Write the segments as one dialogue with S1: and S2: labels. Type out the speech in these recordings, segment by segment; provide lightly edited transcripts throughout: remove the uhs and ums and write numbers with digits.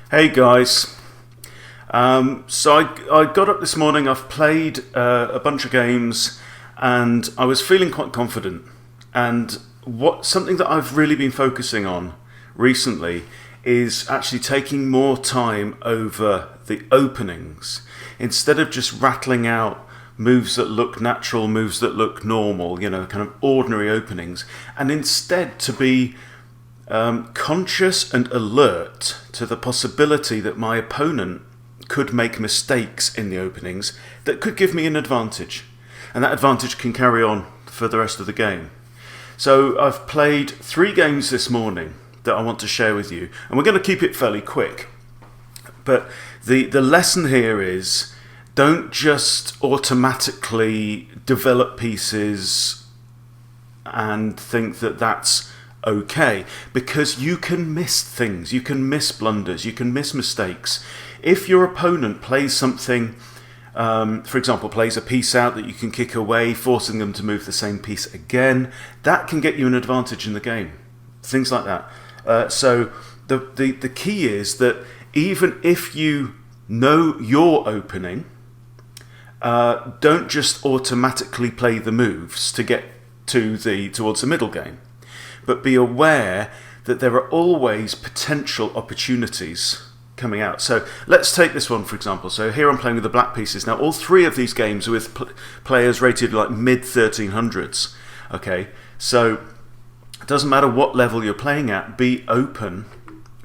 S1: Hey guys, I got up this morning, I've played a bunch of games and I was feeling quite confident, and something that I've really been focusing on recently is actually taking more time over the openings instead of just rattling out moves that look natural, moves that look normal, kind of ordinary openings, and instead to be conscious and alert to the possibility that my opponent could make mistakes in the openings that could give me an advantage, and that advantage can carry on for the rest of the game. So I've played 3 games this morning that I want to share with you, and we're going to keep it fairly quick. But the lesson here is, don't just automatically develop pieces and think that that's okay, because you can miss things, you can miss blunders, you can miss mistakes. If your opponent plays something, for example, plays a piece out that you can kick away, forcing them to move the same piece again, that can get you an advantage in the game. Things like that. So the key is that even if you know your opening, don't just automatically play the moves to get towards the middle game, but be aware that there are always potential opportunities coming out. So let's take this one for example. So here I'm playing with the black pieces. Now all 3 of these games are with players rated like mid 1300s. Okay, so it doesn't matter what level you're playing at, be open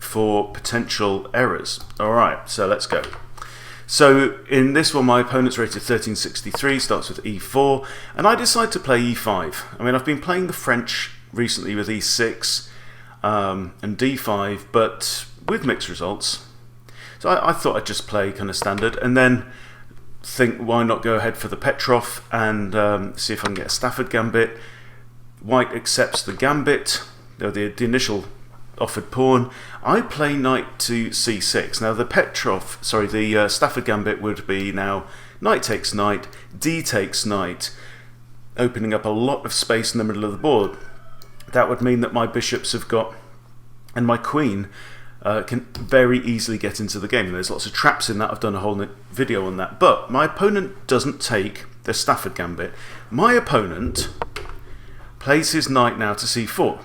S1: for potential errors. Alright, so let's go. So in this one my opponent's rated 1363, starts with e4, and I decide to play e5. I mean, I've been playing the French recently with e6 and d5, but with mixed results. So I thought I'd just play kind of standard, and then think, why not go ahead for the Petrov and see if I can get a Stafford gambit. White accepts the gambit, the initial offered pawn. I play knight to c6. Now the Stafford gambit would be now knight takes knight, d takes knight, opening up a lot of space in the middle of the board. That would mean that my bishops have got, and my queen can very easily get into the game. And there's lots of traps in that. I've done a whole video on that. But my opponent doesn't take the Stafford gambit. My opponent plays his knight now to c4.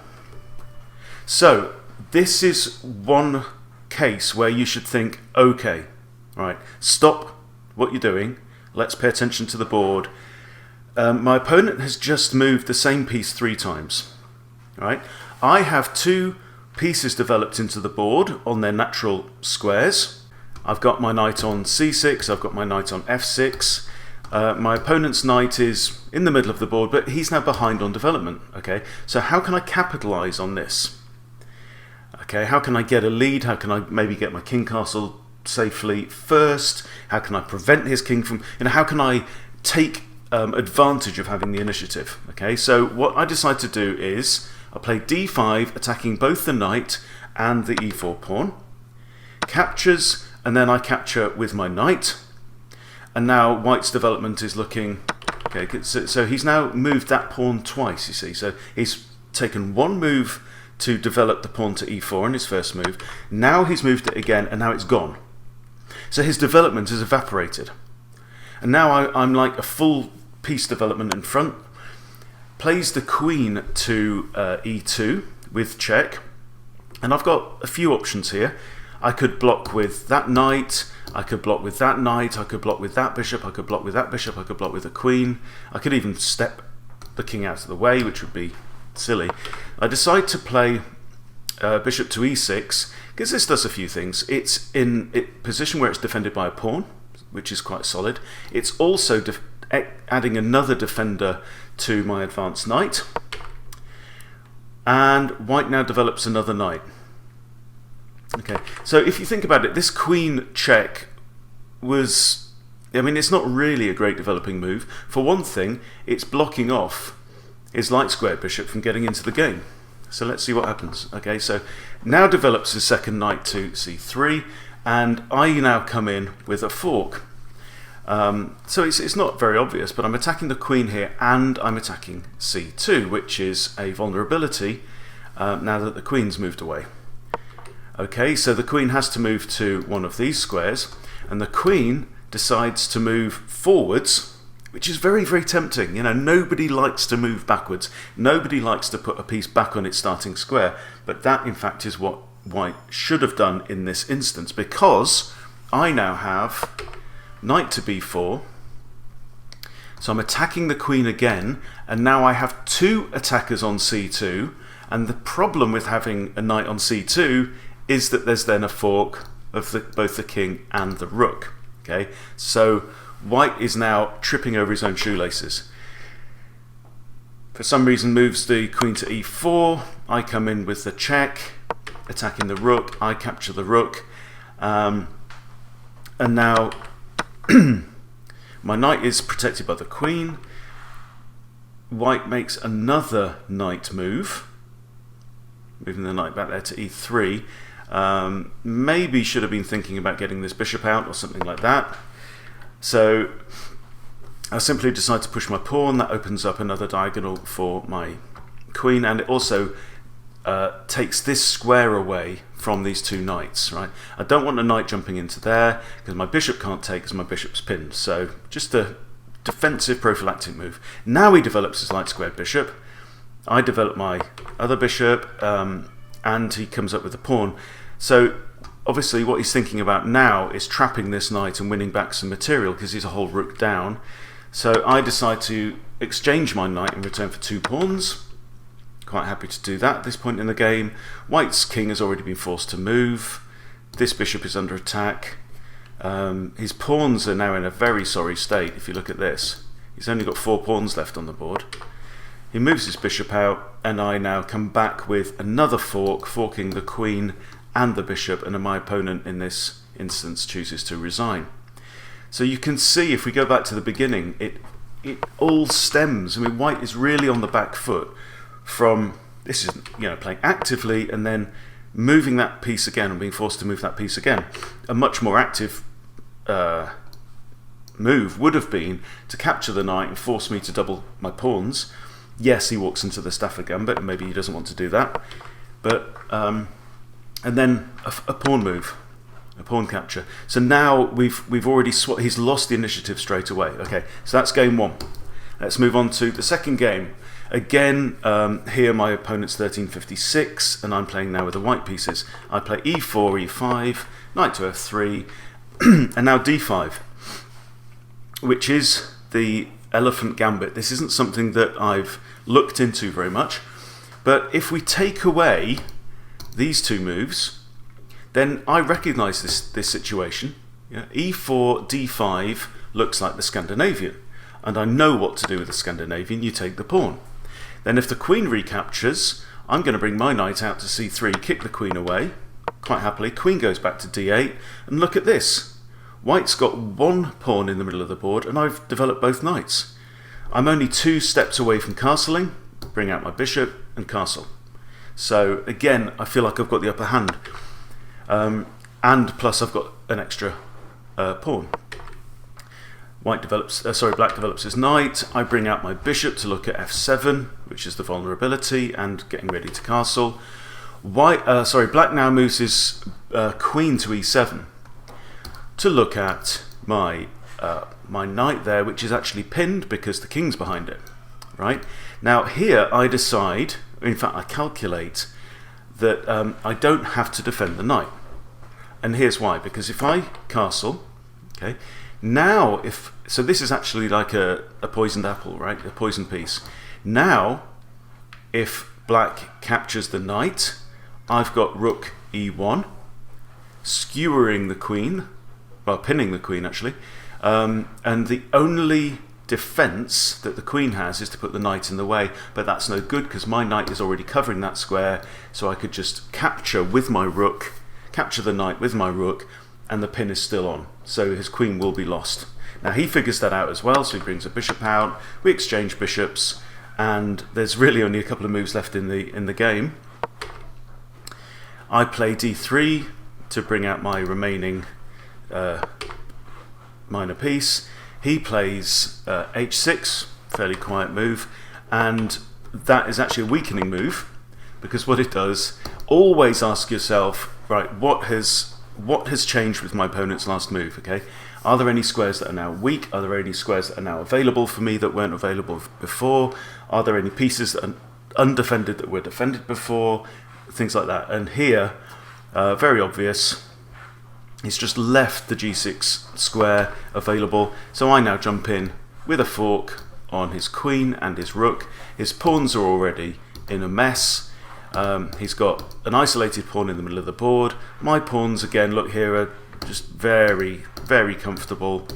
S1: So this is one case where you should think, okay, right, stop what you're doing. Let's pay attention to the board. My opponent has just moved the same piece 3 times. Right? I have 2 pieces developed into the board on their natural squares. I've got my knight on c6, I've got my knight on f6. My opponent's knight is in the middle of the board, but he's now behind on development. Okay, so how can I capitalize on this? Okay, how can I get a lead? How can I maybe get my king castle safely first? How can I prevent his king from, how can I take advantage of having the initiative? Okay, so what I decide to do is I play d5, attacking both the knight and the e4 pawn. Captures, and then I capture with my knight. And now white's development is looking, okay, so he's now moved that pawn twice, you see. So he's taken 1 move to develop the pawn to e4 in his first move. Now he's moved it again, and now it's gone. So his development has evaporated. And now I'm like a full piece development in front. Plays the queen to e2 with check, and I've got a few options here. I could block with that knight, I could block with that knight, I could block with that bishop, I could block with that bishop, I could block with the queen, I could even step the king out of the way, which would be silly. I decide to play bishop to e6 because this does a few things. It's in a position where it's defended by a pawn, which is quite solid. It's also adding another defender to my advanced knight, and white now develops another knight. Okay, so if you think about it, this queen check was, it's not really a great developing move. For one thing, it's blocking off his light squared bishop from getting into the game. So let's see what happens. Okay, so now develops his second knight to c3, and I now come in with a fork. So it's not very obvious, but I'm attacking the queen here, and I'm attacking c2, which is a vulnerability now that the queen's moved away. Okay, so the queen has to move to one of these squares, and the queen decides to move forwards, which is very, very tempting. You know, nobody likes to move backwards. Nobody likes to put a piece back on its starting square, but that in fact is what white should have done in this instance, because I now have knight to b4. So I'm attacking the queen again, and now I have two attackers on c2, and the problem with having a knight on c2 is that there's then a fork of both the king and the rook. Okay, so white is now tripping over his own shoelaces. For some reason moves the queen to e4, I come in with the check, attacking the rook, I capture the rook, and now my knight is protected by the queen. White makes another knight move, moving the knight back there to e3. Maybe should have been thinking about getting this bishop out or something like that. So I simply decide to push my pawn. That opens up another diagonal for my queen, and it also takes this square away from these two knights. Right? I don't want a knight jumping into there because my bishop can't take because my bishop's pinned. So just a defensive prophylactic move. Now he develops his light squared bishop. I develop my other bishop, and he comes up with a pawn. So obviously what he's thinking about now is trapping this knight and winning back some material because he's a whole rook down. So I decide to exchange my knight in return for two pawns. Quite happy to do that at this point in the game. White's king has already been forced to move. This bishop is under attack. His pawns are now in a very sorry state. If you look at this, he's only got 4 pawns left on the board. He moves his bishop out, and I now come back with another fork, forking the queen and the bishop, and my opponent in this instance chooses to resign. So you can see, if we go back to the beginning, it all stems. I mean, white is really on the back foot from this is, you know, playing actively and then moving that piece again and being forced to move that piece again. A much more active move would have been to capture the knight and force me to double my pawns. Yes, he walks into the Stafford Gambit, and maybe he doesn't want to do that, but and then a pawn move, a pawn capture. So now we've already he's lost the initiative straight away. Okay, so that's game 1. Let's move on to the second game. Again, here my opponent's 1356, and I'm playing now with the white pieces. I play e4, e5, knight to f3, and now d5, which is the elephant gambit. This isn't something that I've looked into very much, but if we take away these two moves, then I recognise this situation. Yeah? e4, d5 looks like the Scandinavian, and I know what to do with the Scandinavian. You take the pawn. Then if the queen recaptures, I'm going to bring my knight out to c3, kick the queen away, quite happily. Queen goes back to d8, and look at this. White's got 1 pawn in the middle of the board, and I've developed both knights. I'm only 2 steps away from castling, bring out my bishop, and castle. So again, I feel like I've got the upper hand. And plus I've got an extra pawn. Black develops his knight. I bring out my bishop to look at f7, which is the vulnerability, and getting ready to castle. Black now moves his queen to e7 to look at my knight there, which is actually pinned because the king's behind it. Right? Now here I decide, in fact I calculate, that I don't have to defend the knight. And here's why. Because if I castle, okay, now so this is actually like a poisoned apple, right? A poisoned piece. Now, if black captures the knight, I've got rook e1, skewering the queen, well, pinning the queen actually, and the only defense that the queen has is to put the knight in the way, but that's no good because my knight is already covering that square, so I could just capture with my rook, capture the knight with my rook, and the pin is still on, so his queen will be lost. Now he figures that out as well, so he brings a bishop out, we exchange bishops, and there's really only a couple of moves left in the game. I play d3 to bring out my remaining minor piece. He plays h6, fairly quiet move, and that is actually a weakening move, because what it does, always ask yourself, right, what has changed with my opponent's last move, okay? Are there any squares that are now weak? Are there any squares that are now available for me that weren't available before? Are there any pieces that are undefended that were defended before? Things like that. And here, very obvious, he's just left the g6 square available. So I now jump in with a fork on his queen and his rook. His pawns are already in a mess. He's got an isolated pawn in the middle of the board. My pawns, again, look here, are just very, very comfortable,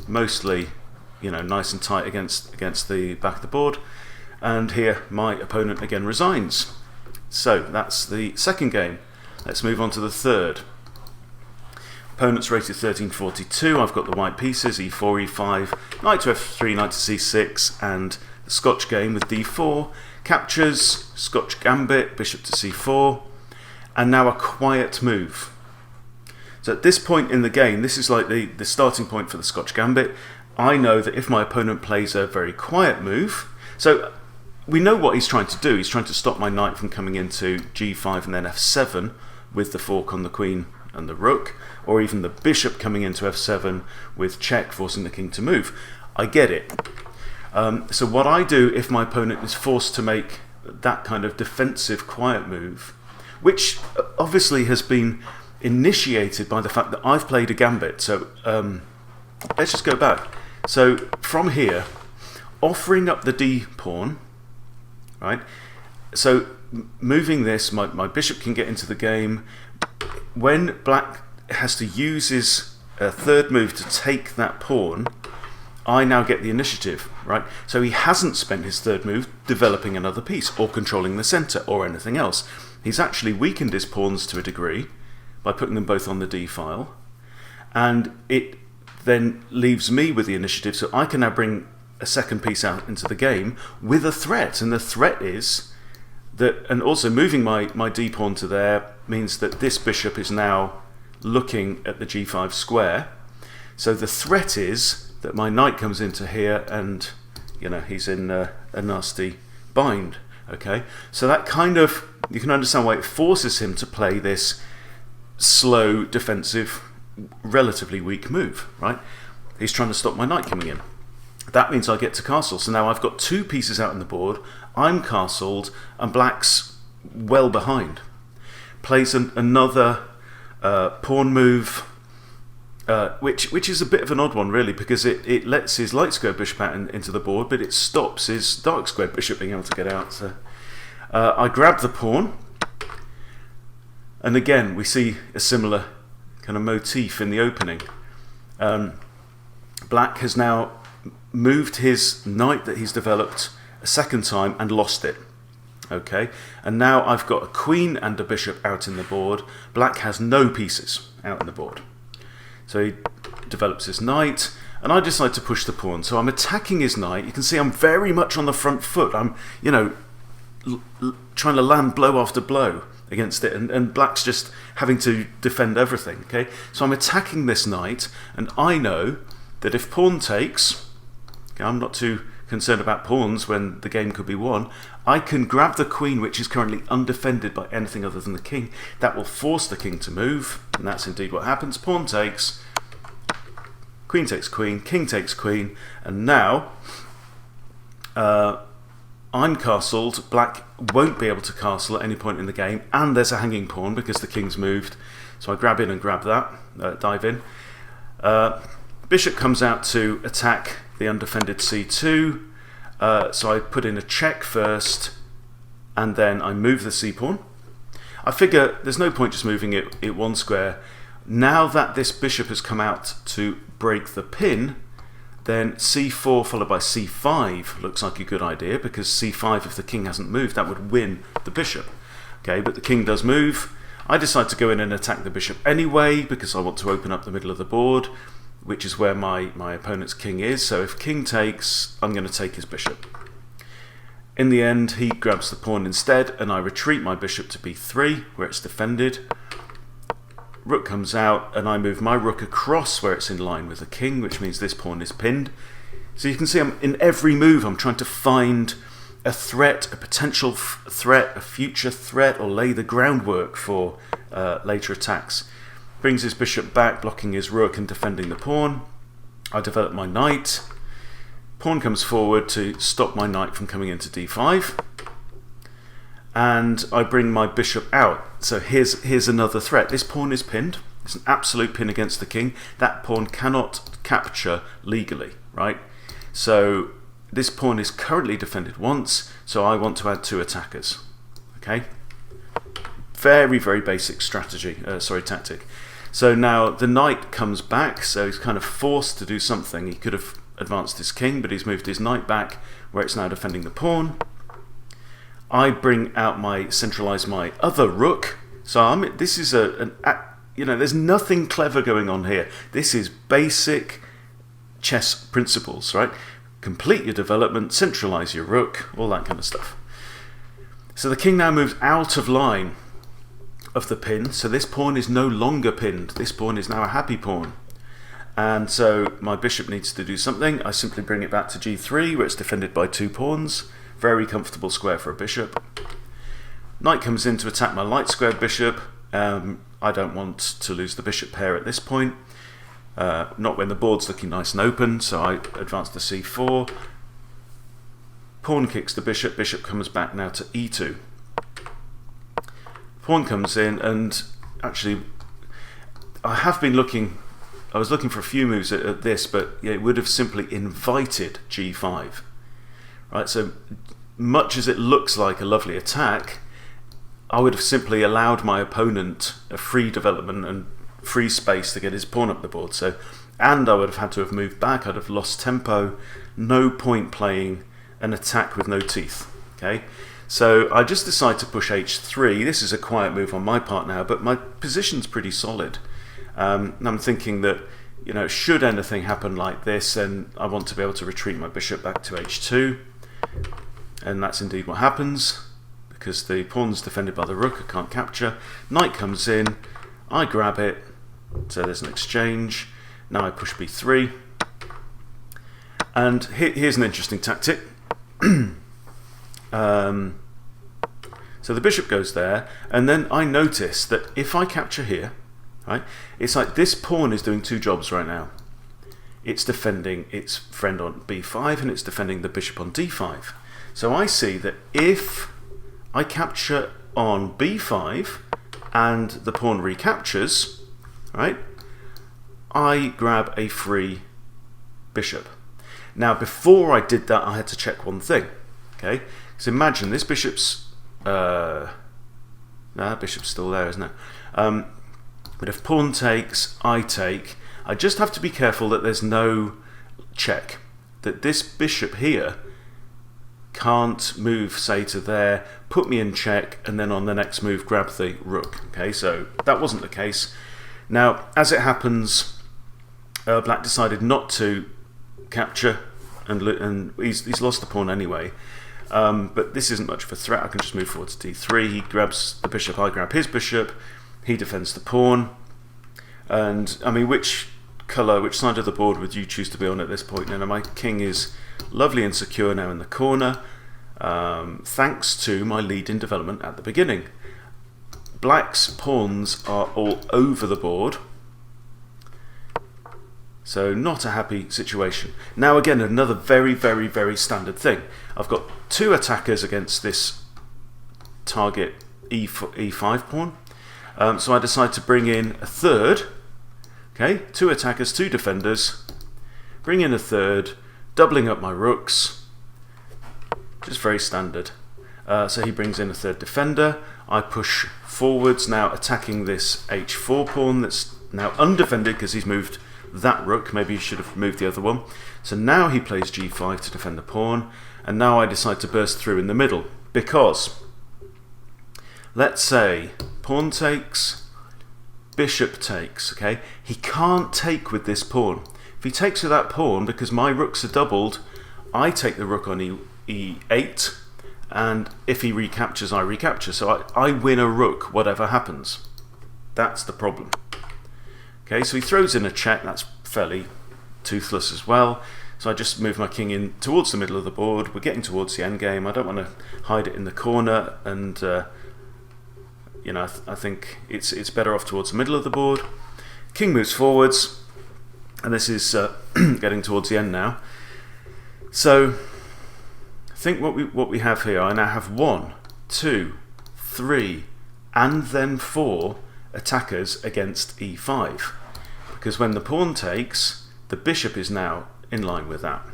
S1: mostly, you know, nice and tight against the back of the board. And here my opponent again resigns. So that's the second game. Let's move on to the third. Opponent's rated 1342. I've got the white pieces, e4, e5, knight to f3, knight to c6, and the Scotch game with d4. Captures, Scotch gambit, bishop to c4, and now a quiet move. So at this point in the game, this is like the starting point for the Scotch gambit. I know that if my opponent plays a very quiet move, so we know what he's trying to do. He's trying to stop my knight from coming into g5 and then f7 with the fork on the queen and the rook, or even the bishop coming into f7 with check, forcing the king to move. I get it. So what I do if my opponent is forced to make that kind of defensive quiet move, which obviously has been initiated by the fact that I've played a gambit. So let's just go back. So from here, offering up the d pawn, right? So moving this, my bishop can get into the game. When black has to use his third move to take that pawn, I now get the initiative, right? So he hasn't spent his third move developing another piece or controlling the center or anything else. He's actually weakened his pawns to a degree by putting them both on the d file, and it then leaves me with the initiative, so I can now bring a second piece out into the game with a threat. And the threat is that, and also moving my d pawn to there means that this bishop is now looking at the g5 square. So the threat is that my knight comes into here and, you know, he's in a nasty bind. Okay, so that kind of, you can understand why it forces him to play this slow, defensive, relatively weak move, right? He's trying to stop my knight coming in. That means I get to castle. So now I've got two pieces out on the board. I'm castled, and black's well behind. Plays another pawn move, which is a bit of an odd one, really, because it lets his light square bishop out into the board, but it stops his dark square bishop being able to get out. So I grab the pawn, and again we see a similar kind of motif in the opening. Black has now moved his knight that he's developed a second time and lost it. Okay, and now I've got a queen and a bishop out in the board. Black has no pieces out in the board. So he develops his knight, and I decide to push the pawn. So I'm attacking his knight. You can see I'm very much on the front foot. I'm, you know, trying to land blow after blow against it, and black's just having to defend everything. Okay, so I'm attacking this knight, and I know that if pawn takes, okay, I'm not too concerned about pawns when the game could be won. I can grab the queen, which is currently undefended by anything other than the king. That will force the king to move, and that's indeed what happens. Pawn takes, queen takes queen, king takes queen, and now I'm castled. Black won't be able to castle at any point in the game, and there's a hanging pawn because the king's moved. So I grab in and grab that, dive in. Bishop comes out to attack the undefended c2, so I put in a check first, and then I move the c-pawn. I figure there's no point just moving it one square. Now that this bishop has come out to break the pin, then c4 followed by c5 looks like a good idea, because c5, if the king hasn't moved, that would win the bishop. Okay, but the king does move. I decide to go in and attack the bishop anyway, because I want to open up the middle of the board, which is where my opponent's king is. So if king takes, I'm going to take his bishop. In the end, he grabs the pawn instead, and I retreat my bishop to b3, where it's defended. Rook comes out, and I move my rook across where it's in line with the king, which means this pawn is pinned. So you can see I'm in every move I'm trying to find a threat, a potential threat, a future threat, or lay the groundwork for later attacks. Brings his bishop back, blocking his rook and defending the pawn. I develop my knight. Pawn comes forward to stop my knight from coming into d5. And I bring my bishop out. So here's another threat. This pawn is pinned. It's an absolute pin against the king. That pawn cannot capture legally, right? So this pawn is currently defended once, so I want to add 2 attackers. Okay? Very, very basic tactic. So now the knight comes back, so he's kind of forced to do something. He could have advanced his king, but he's moved his knight back, where it's now defending the pawn. I centralize my other rook. So this is there's nothing clever going on here. This is basic chess principles, right? Complete your development, centralize your rook, all that kind of stuff. So the king now moves out of line of the pin, so this pawn is no longer pinned. This pawn is now a happy pawn. And so my bishop needs to do something. I simply bring it back to g3, where it's defended by 2 pawns. Very comfortable square for a bishop. Knight comes in to attack my light squared bishop. I don't want to lose the bishop pair at this point. Not when the board's looking nice and open, so I advance to c4. Pawn kicks the bishop. Bishop comes back now to e2. Pawn comes in, and actually I was looking for a few moves at this, but it would have simply invited g5. Right, so much as it looks like a lovely attack, I would have simply allowed my opponent a free development and free space to get his pawn up the board. And I would have had to have moved back. I'd have lost tempo. No point playing an attack with no teeth. Okay, so I just decide to push h3. This is a quiet move on my part now, but my position's pretty solid. I'm thinking that, should anything happen like this, then I want to be able to retreat my bishop back to h2. And that's indeed what happens, because the pawn's defended by the rook. I can't capture. Knight comes in. I grab it. So there's an exchange. Now I push b3. And here's an interesting tactic. So the bishop goes there, and then I notice that if I capture here, right, it's like this pawn is doing 2 jobs right now. It's defending its friend on b5, and it's defending the bishop on d5. So I see that if I capture on b5 and the pawn recaptures, right, I grab a free bishop. Now before I did that, I had to check one thing. Okay, so imagine this bishop's bishop's still there, isn't it? But if pawn takes, I take. I just have to be careful that there's no check, that this bishop here can't move, say, to there, put me in check, and then on the next move grab the rook. Okay, so that wasn't the case. Now, as it happens, Black decided not to capture, and he's lost the pawn anyway. But this isn't much of a threat. I can just move forward to d3. He grabs the bishop, I grab his bishop. He defends the pawn. And I mean, which side of the board would you choose to be on at this point? Now my king is lovely and secure now in the corner, thanks to my lead in development at the beginning. Black's pawns are all over the board, so not a happy situation. Now again, another very, very, very standard thing. I've got 2 attackers against this target e5 pawn, so I decide to bring in a third. Okay, 2 attackers, 2 defenders, bring in a third, doubling up my rooks, just very standard. So he brings in a third defender. I push forwards, now attacking this h4 pawn that's now undefended because he's moved that rook. Maybe he should have moved the other one. So now he plays g5 to defend the pawn, and now I decide to burst through in the middle, because let's say pawn takes, bishop takes. Okay, he can't take with this pawn. If he takes with that pawn, because my rooks are doubled, I take the rook on e8, and if he recaptures, I recapture. So I win a rook, whatever happens. That's the problem. Okay, so he throws in a check. That's fairly toothless as well. So I just move my king in towards the middle of the board. We're getting towards the end game. I don't want to hide it in the corner, and I think it's better off towards the middle of the board. King moves forwards, and this is getting towards the end now. So I think what we have here, I now have 1, 2, 3, and then 4 attackers against e5, because when the pawn takes, the bishop is now in line with that,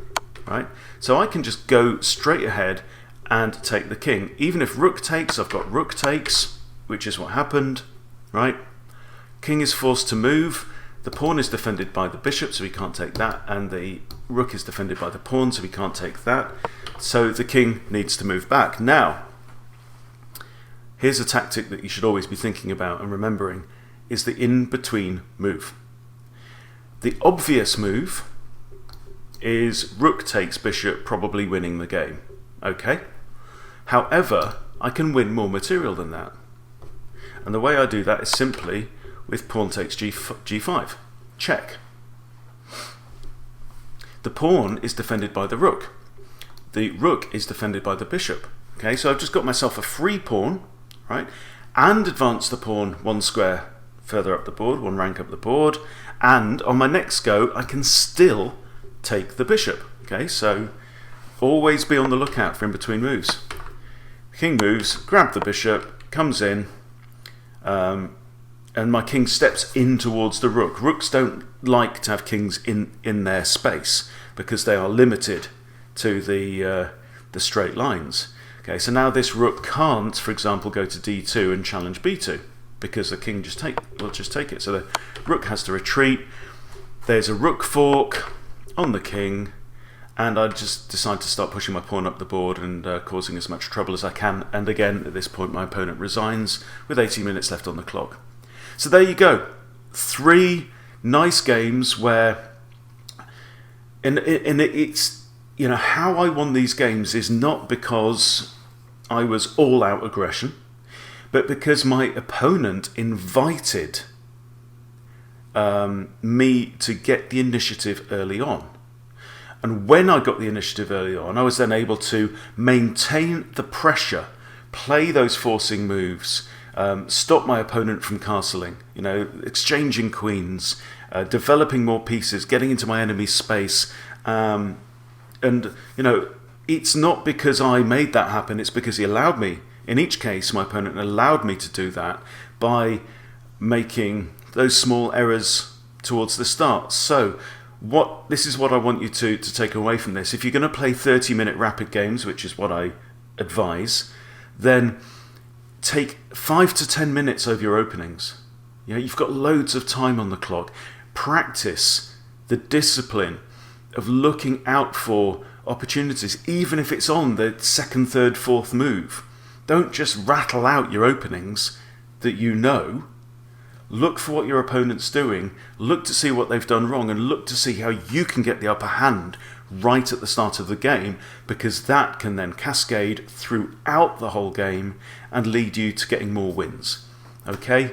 S1: right? So I can just go straight ahead and take the king. Even if rook takes, I've got rook takes, which is what happened, right? King is forced to move. The pawn is defended by the bishop, so he can't take that, and the rook is defended by the pawn, so he can't take that. So the king needs to move back. Now, here's a tactic that you should always be thinking about and remembering, is the in-between move. The obvious move is rook takes bishop, probably winning the game. Okay? However, I can win more material than that. And the way I do that is simply with pawn takes g5. Check. The pawn is defended by the rook. The rook is defended by the bishop. Okay, so I've just got myself a free pawn, right? And advance the pawn 1 square further up the board, 1 rank up the board. And on my next go, I can still take the bishop. Okay, so always be on the lookout for in-between moves. King moves, grab the bishop, comes in, and my king steps in towards the rook. Rooks don't like to have kings in their space because they are limited to the straight lines. Okay, so now this rook can't, for example, go to d2 and challenge b2 because the king will just take it. So the rook has to retreat. There's a rook fork on the king, and I just decide to start pushing my pawn up the board and causing as much trouble as I can. And again, at this point, my opponent resigns with 80 minutes left on the clock. So there you go. 3 nice games where, and it's, how I won these games is not because I was all out aggression, but because my opponent invited me to get the initiative early on. And when I got the initiative early on, I was then able to maintain the pressure, play those forcing moves, stop my opponent from castling, exchanging queens, developing more pieces, getting into my enemy's space. And it's not because I made that happen, it's because he allowed me. In each case, my opponent allowed me to do that by making those small errors towards the start. So this is what I want you to take away from this. If you're going to play 30-minute rapid games, which is what I advise, then take 5 to 10 minutes over your openings. You've got loads of time on the clock. Practice the discipline of looking out for opportunities, even if it's on the 2nd, 3rd, 4th move. Don't just rattle out your openings that you know. Look for what your opponent's doing, look to see what they've done wrong, and look to see how you can get the upper hand right at the start of the game, because that can then cascade throughout the whole game and lead you to getting more wins. Okay?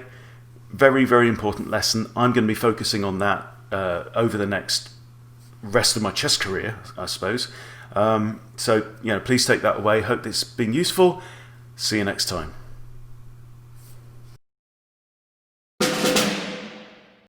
S1: Very, very important lesson. I'm going to be focusing on that over the next rest of my chess career, I suppose. So, please take that away. Hope this has been useful. See you next time.